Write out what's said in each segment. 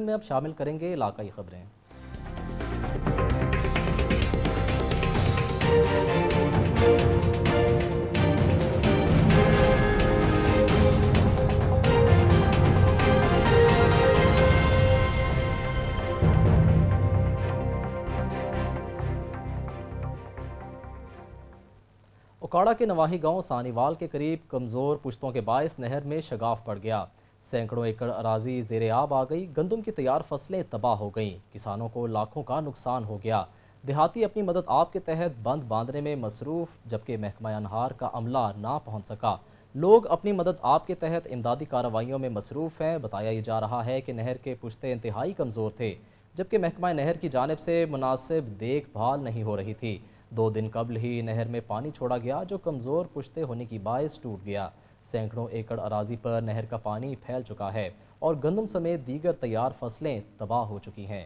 में अब शामिल करेंगे इलाकाई खबरें। उकाड़ा के नवाही गांव सानीवाल के करीब कमज़ोर पुश्तों के बायस नहर में शगाफ पड़ गया। सैकड़ों एकड़ अराजी ज़ेरे आब आ गई। गंदम की तैयार फसलें तबाह हो गईं। किसानों को लाखों का नुकसान हो गया। देहाती अपनी मदद आप के तहत बंद बांधने में मसरूफ़, जबकि महकमा अनहार का अमला ना पहुँच सका। लोग अपनी मदद आप के तहत इमदादी कार्रवाइयों में मसरूफ़ हैं। बताया जा रहा है कि नहर के पुश्ते इंतहाई कमज़ोर थे, जबकि महकमा नहर की जानिब से मुनासिब देखभाल नहीं हो रही थी। 2 दिन कबल ही नहर में पानी छोड़ा गया, जो कमज़ोर पुश्ते होने की बायस टूट गया। सैकड़ों एकड़ अराजी पर नहर का पानी फैल चुका है और गंदम समेत दीगर तैयार फसलें तबाह हो चुकी हैं।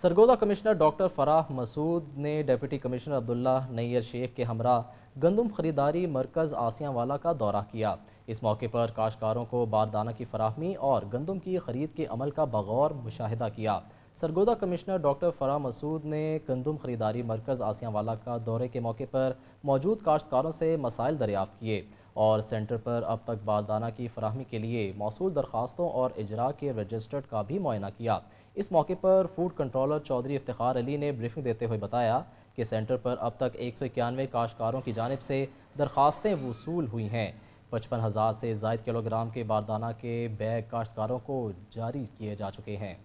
सरगोदा कमिश्नर डॉक्टर फराह मसूद ने डिप्टी कमिश्नर अब्दुल्ला नैयर शेख के हमरा गंदम खरीदारी मरकज़ आसियावाला का दौरा किया। इस मौके पर काश्तकारों को बारदाना की फराहमी और गंदम की खरीद के अमल का बगौर मुशाहिदा किया। सरगोदा कमिश्नर डॉक्टर फराह मसूद ने गंदम खरीदारी मरकज़ आसियावाला का दौरे के मौके पर मौजूद काश्तकारों से मसाइल दरियाफ्त किए और सेंटर पर अब तक बारदाना की फराहमी के लिए मौसूल दरख्वास्तों और इजरा के रजिस्टर्ड का भी मुआयना किया। इस मौके पर फूड कंट्रोलर चौधरी इफ्तिखार अली ने ब्रीफिंग देते हुए बताया कि सेंटर पर अब तक 191 काश्तकारों की जानिब से दरख्वास्तें वसूल हुई हैं। 55,000 से ज़ायद किलोग्राम के बारदाना के बैग काश्तकारों को जारी किए जा चुके हैं।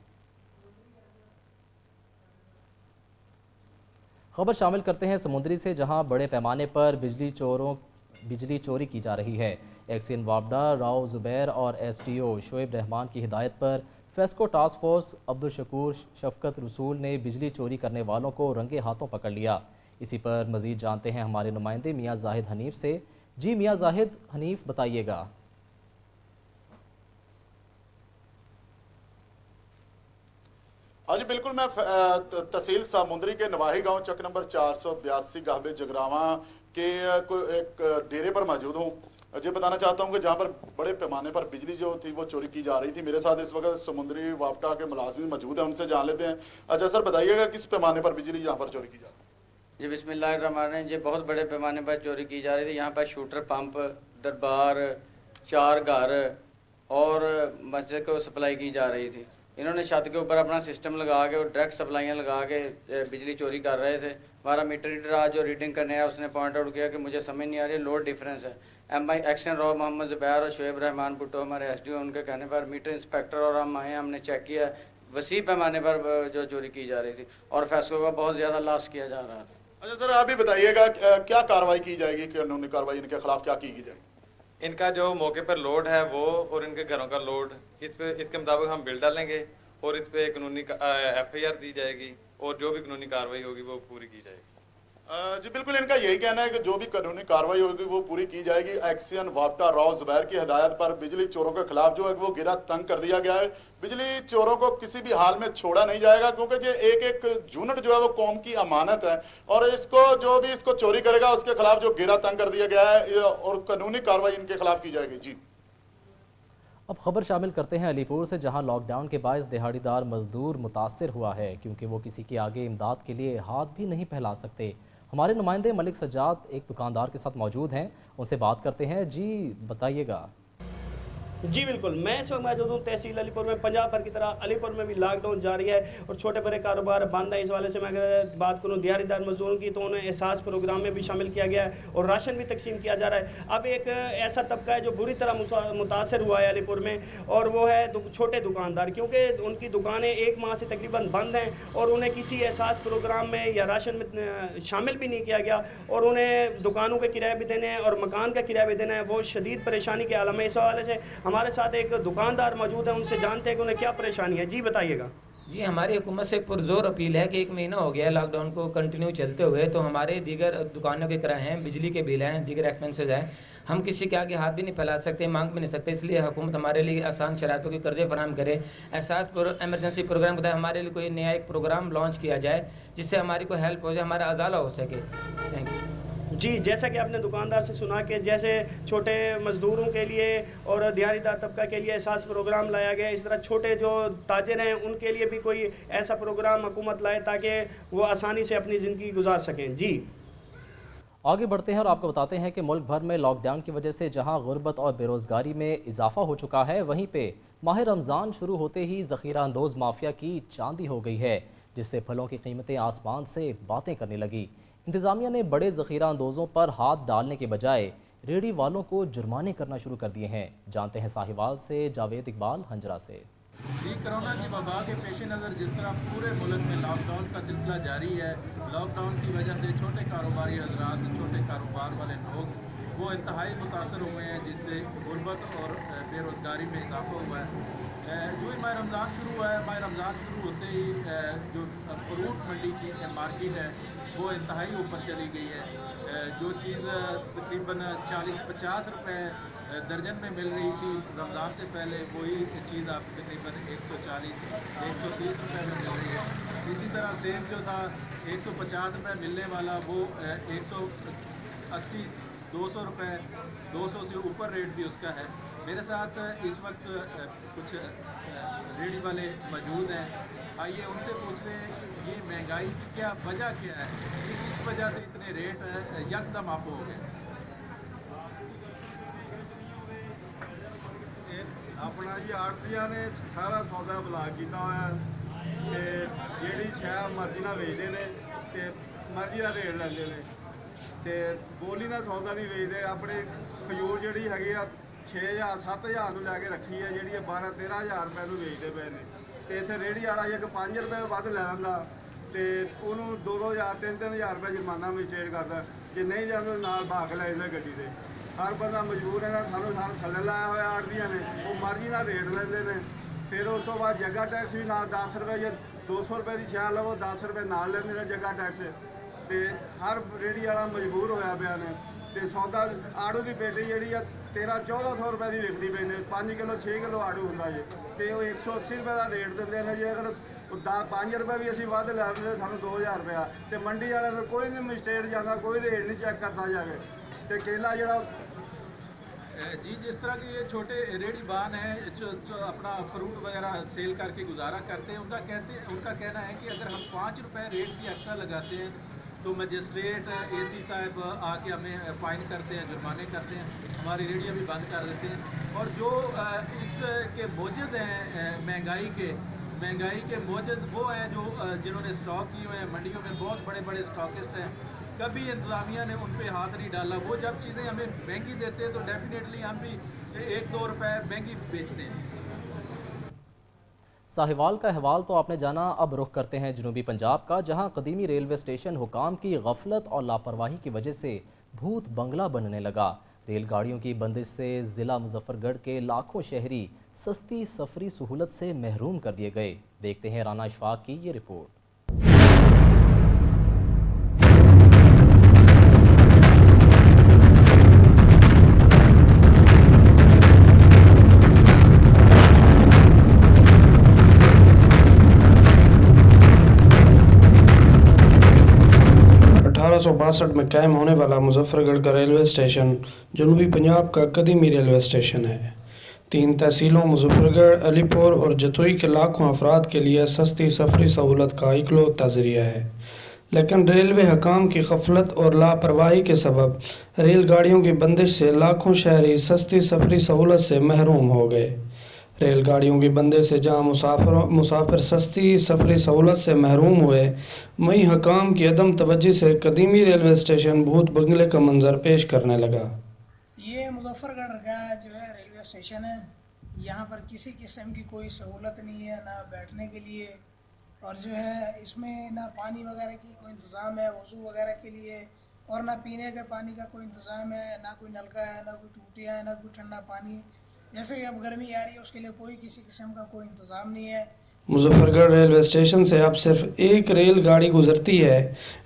खबर शामिल करते हैं समुंदरी से, जहां बड़े पैमाने पर बिजली चोरी की जा रही है। एक्सियन वापडा राव जुबैर और SDO शोएब रहमान की हिदायत पर फेस्को टास्क फोर्स अब्दुल शकूर शफकत रसूल ने बिजली चोरी करने वालों को रंगे हाथों पकड़ लिया। इसी पर मजीद जानते हैं हमारे नुमाइंदे मियाँ जाहिद हनीफ से। जी मियाँ जाहिद हनीफ, बताइएगा। हाँ जी बिल्कुल, मैं तहसील सामुंदरी के नवाही गांव चक नंबर 482 गाहबे जगरावा के एक डेरे पर मौजूद हूँ। ये बताना चाहता हूँ कि जहाँ पर बड़े पैमाने पर बिजली जो थी वो चोरी की जा रही थी। मेरे साथ इस वक्त समुंदरी वापटा के मुलाजमी मौजूद हैं, उनसे जान लेते हैं। अच्छा सर, बताइएगा किस पैमाने पर बिजली यहाँ पर चोरी की जा रही है? जी बिस्मिल्लाहिर्रहमानिर्रहीम। ये बहुत बड़े पैमाने पर चोरी की जा रही थी। यहाँ पर शूटर पंप, दरबार, 4 घर और मस्जिद को सप्लाई की जा रही थी। इन्होंने छत के ऊपर अपना सिस्टम लगा के और डायरेक्ट सप्लाइयाँ लगा के बिजली चोरी कर रहे थे। हमारा मीटर रीडर आज जो रीडिंग करने आया उसने पॉइंट आउट किया कि मुझे समझ नहीं आ रही, लोड डिफरेंस है। MI एक्शन राव मोहम्मद जुबैर और शोएब रहमान भुट्टो हमारे SDO, उनके कहने पर मीटर इंस्पेक्टर और हम आए, हमने चेक किया, वसी पैमाने पर जो चोरी की जा रही थी और फैसलों का बहुत ज़्यादा लॉस किया जा रहा था। अच्छा सर, आप भी बताइएगा क्या कार्रवाई की जाएगी, कानूनी कार्रवाई इनके खिलाफ क्या की जाएगी? इनका जो मौके पर लोड है वो और इनके घरों का लोड, इसके मुताबिक हम बिल डालेंगे और इस पे कानूनी FIR दी जाएगी और जो भी कानूनी कार्रवाई होगी वो पूरी की जाएगी। जी बिल्कुल, इनका यही कहना है कि जो भी कानूनी कार्रवाई होगी वो पूरी की जाएगी। एक्सियन वापटा राव जुबैर की हिदायत पर बिजली चोरों के खिलाफ जो है वो गिरा तंग कर दिया गया है। बिजली चोरों को किसी भी हाल में छोड़ा नहीं जाएगा, क्योंकि ये एक यूनिट जो है वो कौम की अमानत है और इसको जो भी इसको चोरी करेगा उसके खिलाफ जो गिरा तंग कर दिया गया है और कानूनी कार्रवाई इनके खिलाफ की जाएगी। जी अब खबर शामिल करते हैं अलीपुर से, जहां लॉकडाउन के बायस दिहाड़ीदार मजदूर मुतासर हुआ है, क्योंकि वो किसी के आगे इमदाद के लिए हाथ भी नहीं फैला सकते। हमारे नुमाइंदे मलिक सज्जाद एक दुकानदार के साथ मौजूद हैं, उनसे बात करते हैं। जी बताइएगा। जी बिल्कुल, मैं इस वक्त मौजूद हूँ तहसील अलीपुर में। पंजाब भर की तरह अलीपुर में भी लॉकडाउन जारी है और छोटे बड़े कारोबार बंद है। इस वाले से मैं अगर बात करूँ दिहाड़ीदार मजदूरों की, तो उन्हें एहसास प्रोग्राम में भी शामिल किया गया है और राशन भी तकसीम किया जा रहा है। अब एक ऐसा तबका है जो बुरी तरह मुतासर हुआ है अलीपुर में, और वो है छोटे दुकानदार, क्योंकि उनकी दुकानें 1 माह से तकरीबन बंद हैं और उन्हें किसी एहसास प्रोग्राम में या राशन में शामिल भी नहीं किया गया और उन्हें दुकानों के किराए भी देने हैं और मकान का किराया भी देना है। वो शदीद परेशानी के आलम है। इस हवाले से हमारे साथ एक दुकानदार मौजूद है, उनसे जानते हैं कि उन्हें क्या परेशानी है। जी बताइएगा। जी, हमारी हुकूमत से पुरजोर अपील है कि 1 महीना हो गया है लॉकडाउन को कंटिन्यू चलते हुए, तो हमारे दीगर दुकानों के किराए हैं, बिजली के बिल हैं, दीगर एक्सपेंसेस हैं, हम किसी के आगे हाथ भी नहीं फैला सकते, मांग भी नहीं सकते। इसलिए हुकूमत हमारे लिए आसान शराइतों के कर्जे फराहम करे। एहसास एमरजेंसी प्रोग्राम बताए, हमारे लिए कोई नया एक प्रोग्राम लॉन्च किया जाए जिससे हमारी कोई हेल्प हो जाए, हमारा अजाला हो सके। Thank you. जी, जैसा कि आपने दुकानदार से सुना कि जैसे छोटे मज़दूरों के लिए और दिहाड़ीदार तबका के लिए एहसास प्रोग्राम लाया गया, इस तरह छोटे जो ताजिर हैं उनके लिए भी कोई ऐसा प्रोग्राम हुकूमत लाए ताकि वो आसानी से अपनी ज़िंदगी गुजार सकें। जी आगे बढ़ते हैं और आपको बताते हैं कि मुल्क भर में लॉकडाउन की वजह से जहां गुर्बत और बेरोज़गारी में इजाफा हो चुका है, वहीं पे माह रमज़ान शुरू होते ही ज़ख़ीरा अंदोज़ माफिया की चांदी हो गई है, जिससे फलों की कीमतें आसमान से बातें करने लगी। इंतज़ामिया ने बड़े ज़ख़ीरा अंदोज़ों पर हाथ डालने के बजाय रेहड़ी वालों को जुर्माने करना शुरू कर दिए हैं। जानते हैं साहिवाल से जावेद इकबाल हंजरा से। जी, कोरोना की वबा के पेश नज़र जिस तरह पूरे मुल्क में लॉकडाउन का सिलसिला जारी है, लॉकडाउन की वजह से छोटे कारोबारी हजरात, छोटे कारोबार वाले लोग वो इंतहाई मुतासर हुए हैं, जिससे गुर्बत और बेरोज़गारी में इजाफा हुआ है। जो ही माह रमज़ान शुरू हुआ है, माह रमज़ान शुरू होते ही जो फ्रूट मंडी की मार्केट है वो इंतहाई ऊपर चली गई है। जो चीज़ तकरीबन 40-50 रुपये दर्जन में मिल रही थी रमज़ान से पहले, वही चीज़ आप तकरीबन 140-130 रुपये में मिल रही है। इसी तरह सेब जो था 150 रुपये मिलने वाला वो 180-200 रुपये, 200 से ऊपर रेट भी उसका है। मेरे साथ इस वक्त कुछ रेहड़ी वाले मौजूद हैं, आइए उनसे पूछते हैं कि ये महंगाई की क्या वजह क्या है, कि किस वजह से इतने रेट यकदम अप हो गए। अपना जी आड़तिया ने सारा सौदा ब्लाक किया हुआ ते जिहड़ी शै मर्जी नाल बेचते हैं ते मर्जी का रेट लेंदे ने ते बोली ना सौदा नहीं बेचते। अपने खजूर जिहड़ी हैगी 6,000-7,000 ਨੂੰ ਲੈ ਕੇ ਰੱਖੀ ਹੈ, ਜਿਹੜੀ 12-13,000 ਰੁਪਏ ਨੂੰ ਵੇਚਦੇ ਪਏ ਨੇ ਤੇ ਇੱਥੇ ਰੇਹੜੀ ਵਾਲਾ ਇੱਕ 5 ਰੁਪਏ ਵੱਧ ਲੈ ਲੈਂਦਾ ਤੇ ਉਹਨੂੰ 2-2,000 3-3,000 ਰੁਪਏ ਜੁਰਮਾਨਾ ਵੀ ਚੇਂਜ ਕਰਦਾ, ਜੇ ਨਹੀਂ ਜਾਂਦਾ ਨਾਲ ਭਾਗ ਲੈ ਜਾਂਦਾ ਗੱਡੀ ਦੇ। ਹਰ ਬੰਦਾ ਮਜਬੂਰ ਹੈ ਨਾ, ਸਾਨੂੰ ਥੱਲੇ ਲਾਇਆ ਹੋਇਆ ਆੜ੍ਹਤੀਆਂ ਨੇ, ਉਹ ਮਰਜ਼ੀ ਨਾਲ ਰੇਟ ਲੈਂਦੇ ਨੇ। ਫਿਰ ਉਸ ਤੋਂ ਬਾਅਦ ਜੱਗਾ ਟੈਕਸ ਵੀ ਨਾਲ 10 ਰੁਪਏ, ਜੇ 200 ਰੁਪਏ ਦੀ ਸ਼ੈ ਲਵੋ 10 ਰੁਪਏ ਨਾਲ ਲੈਂਦੇ ਨੇ ਜੱਗਾ ਟੈਕਸ। ਤੇ ਹਰ ਰੇਹੜੀ ਵਾਲਾ ਮਜਬੂਰ ਹੋਇਆ ਪਿਆ ਨੇ। ਤੇ ਸੌਦਾ ਆੜੂ ਦੀ ਪੇਟੀ ਜਿਹੜੀ ਆ 1300-1400 ਰੁਪਏ ਦੀ ਵਿਕਦੀ ਪਈ ਨੇ। 5 ਕਿਲੋ 6 ਕਿਲੋ ਆੜੂ ਹੁੰਦਾ ਜੇ ਤੇ ਉਹ 180 ਰੁਪਏ ਦਾ ਰੇਟ ਦਿੰਦੇ ਨੇ। ਜੇ ਅਗਰ 5 ਰੁਪਏ ਵੀ ਅਸੀਂ ਵੱਧ ਲੈ ਲੈਂਦੇ ਸਾਨੂੰ 2000 ਰੁਪਇਆ। ਤੇ ਮੰਡੀ ਵਾਲਿਆਂ ਦਾ ਕੋਈ ਨਹੀਂ ਮਿਸਟੇਕ ਜਾਂਦਾ, ਕੋਈ ਰੇਟ ਨਹੀਂ ਚੈੱਕ ਕਰਦਾ ਜਾ ਕੇ। ਤੇ ਕੇਲਾ ਜਿਹੜਾ जी, जिस तरह के ये छोटे रेहड़ी बान हैं जो अपना फ्रूट वगैरह सेल करके गुजारा करते हैं, उनका कहना है कि अगर हम 5 रुपये रेट भी एक्स्ट्रा लगाते हैं तो मजिस्ट्रेट AC साहब आके हमें फ़ाइन करते हैं, जुर्माने करते हैं, हमारी रेहड़ियाँ भी बंद कर देते हैं। और जो इसके मौजूद हैं महंगाई के मौजूद वो हैं जो जिन्होंने स्टॉक किए हुए हैं मंडियों में, बहुत बड़े बड़े स्टॉकिस्ट हैं। कभी इंतज़ामिया ने उन पे हाथ नहीं डाला। वो जब चीज़ें हमें महंगी देते हैं तो डेफिनेटली हम भी 1-2 रुपए महंगी बेचते हैं। साहिवाल का अहवाल तो आपने जाना। अब रुख करते हैं जनूबी पंजाब का, जहां कदीमी रेलवे स्टेशन हुकाम की गफलत और लापरवाही की वजह से भूत बंगला बनने लगा। रेलगाड़ियों की बंदिश से ज़िला मुजफ्फरगढ़ के लाखों शहरी सस्ती सफरी सहूलत से महरूम कर दिए गए। देखते हैं राना इशफाक की ये रिपोर्ट। 1862 में कायम होने वाला मुजफ्फरगढ़ का रेलवे स्टेशन जनूबी पंजाब का कदीमी रेलवे स्टेशन है। 3 तहसीलों मुजफ्फरगढ़, अलीपुर और जतोई के लाखों अफराद के लिए सस्ती सफरी सहूलत का इकलौता ज़रिया है। लेकिन रेलवे हकाम की गफलत और लापरवाही के सबब रेलगाड़ियों की बंदिश से लाखों शहरी सस्ती सफरी सहूलत से महरूम हो गए। रेलगाड़ियों की बंदिश से जहां मुसाफिर सस्ती सफरी सहूलत से महरूम हुए, वहीं हकाम की अदम तवज्जो से कदीमी रेलवे स्टेशन भूत बंगले का मंजर पेश करने लगा। ये मुजफ्फरगढ़ का जो है रेलवे स्टेशन है, यहाँ पर किसी किस्म की कोई सहूलत नहीं है, ना बैठने के लिए, और जो है इसमें ना पानी वगैरह की कोई इंतज़ाम है वज़ू वगैरह के लिए, और ना पीने के पानी का कोई इंतज़ाम है, ना कोई नलका है, ना कोई टूटियाँ है, ना कोई ठंडा पानी। जैसे कि अब गर्मी आ रही है उसके लिए कोई किसी किस्म का कोई इंतज़ाम नहीं है। मुजफ्फरगढ़ रेलवे स्टेशन से अब सिर्फ एक रेलगाड़ी गुजरती है।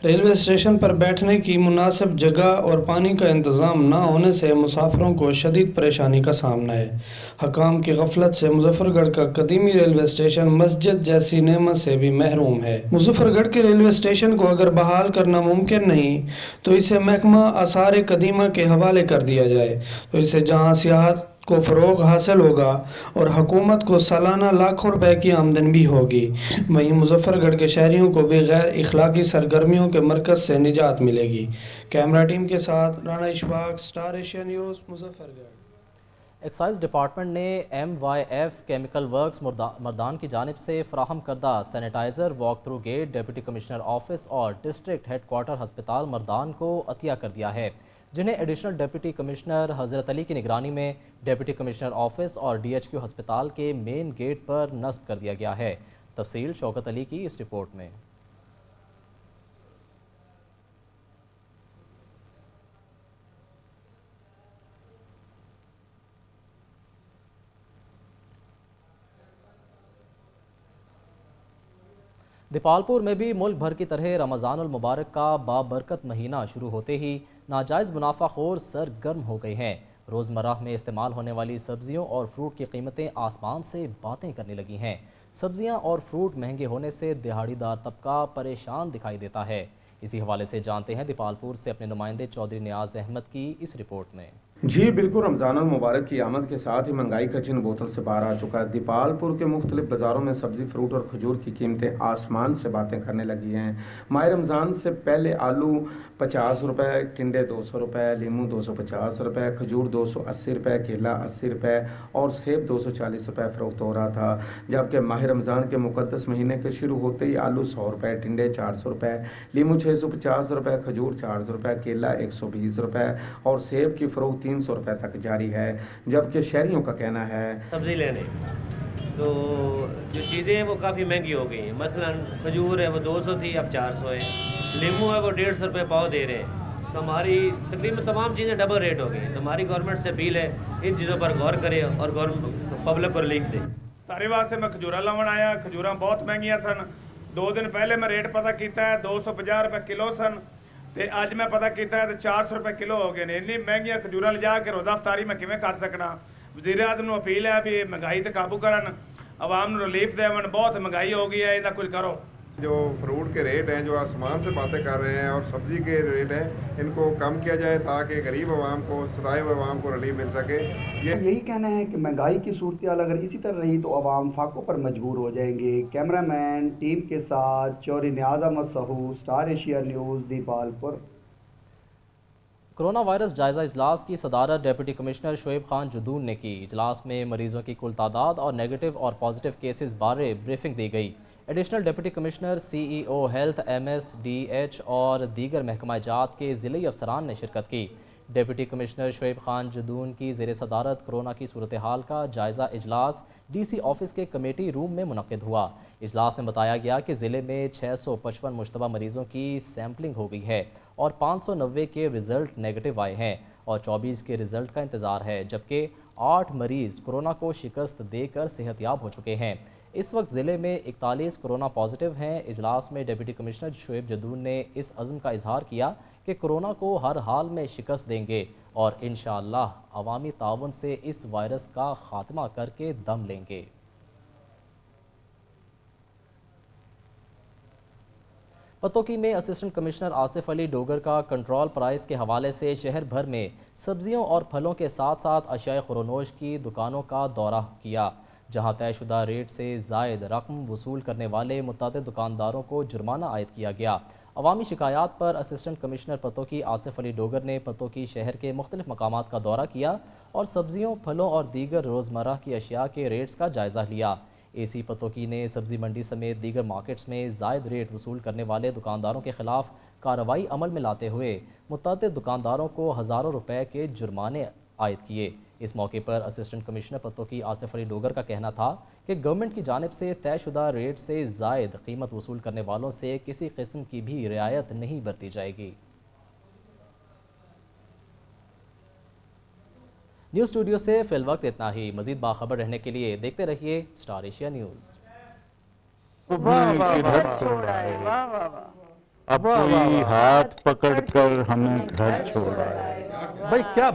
रेलवे स्टेशन पर बैठने की मुनासिब जगह और पानी का इंतज़ाम न होने से मुसाफिरों को शदीद परेशानी का सामना है। हकाम की गफलत से मुजफ्फरगढ़ का कदीमी रेलवे स्टेशन मस्जिद जैसी नेमत से भी महरूम है। मुजफ्फरगढ़ के रेलवे स्टेशन को अगर बहाल करना मुमकिन नहीं तो इसे महकमा आसार कदीमा के हवाले कर दिया जाए, तो इसे जहाँ सियाहत को फ़रोग़ हासिल होगा और हुकूमत को सालाना लाखों रुपए की आमदन भी होगी। वहीं मुजफ्फरगढ़ के शहरियों को भी गैर इखलाकी सरगर्मियों के मरकज़ से निजात मिलेगी। कैमरा टीम के साथ Rana Ishfaq, Star Asia News, Muzaffargarh. Excise department ने MYF केमिकल वर्क्स मर्दान की जानिब से फ़राहम करदा sanitiser walk through gate deputy commissioner office और डिस्ट्रिक्ट हेडक्वार्टर हस्पताल मर्दान को अतिया कर दिया है, जिन्हें एडिशनल डिप्टी कमिश्नर हज़रत अली की निगरानी में डिप्टी कमिश्नर ऑफिस और DHQ हस्पताल के मेन गेट पर नस्ब कर दिया गया है। तफसील शौकत अली की इस रिपोर्ट में। दीपालपुर में भी मुल्क भर की तरह रमज़ानुल मुबारक का बाबरकत महीना शुरू होते ही नाजायज़ मुनाफाखोर सरगर्म हो गए हैं। रोज़मर्रा में इस्तेमाल होने वाली सब्जियों और फ्रूट की कीमतें आसमान से बातें करने लगी हैं। सब्जियां और फ्रूट महंगे होने से दिहाड़ीदार तबका परेशान दिखाई देता है। इसी हवाले से जानते हैं दीपालपुर से अपने नुमाइंदे चौधरी नियाज अहमद की इस रिपोर्ट में। जी बिल्कुल, रमज़ान मुबारक की आमद के साथ ही महंगाई का चिन्ह बोतल से बाहर आ चुका है। दीपालपुर के मुख्तलिफ बाज़ारों में सब्ज़ी, फ्रूट और खजूर की कीमतें आसमान से बातें करने लगी हैं। माह रमज़ान से पहले आलू 50 रुपये, टिंडे 200 रुपये, लीमू 250 रुपये, खजूर 280 रुपये, केला 80 रुपये और सेब 240 रुपये फ़रोख्त हो रहा था। जबकि माह रमज़ान के मुक़द्दस महीने के शुरू होते ही आलू 100 रुपये, टिंडे 400 रुपये, लीमू 650 रुपये, खजूर 400 रुपये, केला 120 रुपये और सेब की फ़रोख्त 300 रुपये तक जारी है। जबकि शहरियों का कहना है सब्ज़ी लेने तो जो चीज़ें हैं वो काफ़ी महंगी हो गई हैं। मसलन खजूर है वो 200 थी, अब 400 है। नींबू है वो 150 रुपये पाव दे रहे हैं। तो हमारी तकरीबन तमाम चीज़ें डबल रेट हो गई हैं। तो हमारी गवर्नमेंट से अपील है इन चीज़ों पर गौर करे और गवर्नमेंट पब्लिक को रिलीफ दे। सारे वास्ते मैं खजूरा लावन आया। खजूरा बहुत महंगियां सन। 2 दिन पहले मैं रेट पता किया है 250 रुपये किलो सन, तो अज मैं पता किया है तो 400 रुपये किलो हो गए ने। इन्नी महंगियां खजूरा लिजा के रोज़ा अफ्तारी मैं किवें कर सकना। वज़ीर आज़म को अपील है भी महंगाई ते काबू करन, आवाम को रिलीफ देवन। बहुत महंगाई हो गई है, इहदा कुछ करो। जो फ्रूट के रेट हैं जो आसमान से बातें कर रहे हैं और सब्ज़ी के रेट हैं इनको कम किया जाए ताकि गरीब आवाम को, सताए हुए आवाम को रिलीफ मिल सके। यही कहना है कि महंगाई की सूरत हाल अगर इसी तरह रही तो आवाम फाकों पर मजबूर हो जाएंगे। कैमरामैन टीम के साथ Chaudhry Niaz Ahmed Sahu, Star Asia News, Dipalpur. Corona virus जायज़ा इजलास की सदारत डिप्टी कमिश्नर शुएब खान जुदून ने की। इजलास में मरीजों की कुल तादाद और नेगेटिव और पॉजिटिव केसेस बारे ब्रीफिंग दी गई। Additional deputy commissioner CEO health MS DH और दीगर महकमा जात के ज़िले अफसरान ने शिरकत की। डिप्टी कमिश्नर शुएब खान जुदून की ज़ेर सदारत कोरोना की सूरत हाल का जायज़ा इजलास DC ऑफिस के कमेटी रूम में मुनक़िद हुआ। इजलास में बताया गया कि ज़िले में 655 मुश्तबा मरीज़ों की सैम्पलिंग हो गई है और 590 के रिज़ल्ट नेगेटिव आए हैं और 24 के रिज़ल्ट का इंतज़ार है, जबकि 8 मरीज़ कोरोना को शिकस्त देकर सेहतयाब हो चुके हैं। इस वक्त ज़िले में 41 कोरोना पॉजिटिव हैं। इजलास में डिप्टी कमिश्नर शुएब जदून ने इस अज़्म का इजहार किया कि कोरोना को हर हाल में शिकस्त देंगे और इंशाअल्लाह अवामी ताउन से इस वायरस का खात्मा करके दम लेंगे। पतोकी में असिस्टेंट कमिश्नर आसिफ अली डोगर का कंट्रोल प्राइस के हवाले से शहर भर में सब्जियों और फलों के साथ साथ अशियाए खुरोनोश की दुकानों का दौरा किया, जहां तयशुदा रेट से ज़ायद रकम वसूल करने वाले मुतअद्दिद दुकानदारों को जुर्माना आयद किया गया। अवामी शिकायात पर असिस्टेंट कमिश्नर पतोकी आसिफ अली डोगर ने पतोकी शहर के मुख्तलिफ मकामात का दौरा किया और सब्जियों, फलों और दीगर रोज़मर्रा की अशिया के रेट्स का जायज़ा लिया। AC पतोकी ने सब्ज़ी मंडी समेत दीगर मार्केट्स में ज़ायद रेट वसूल करने वाले दुकानदारों के खिलाफ कार्रवाई अमल में लाते हुए मुतअद्दिद दुकानदारों को हज़ारों रुपए के जुर्माने आयद किए। इस मौके पर असिस्टेंट कमिश्नर पतोकी आसिफ अली डोगर का कहना था कि गवर्नमेंट की जानिब से तयशुदा रेट से ज़ायद कीमत वसूल करने वालों से किसी किस्म की भी रियायत नहीं बरती जाएगी। न्यूज़ स्टूडियो से फिल वक्त इतना ही। मज़ीद बाखबर रहने के लिए देखते रहिए स्टार एशिया न्यूज़। मैं किधर छोड़ाए, अब कोई हाथ पकड़कर हमें घर छोड़ाए। भाई क्या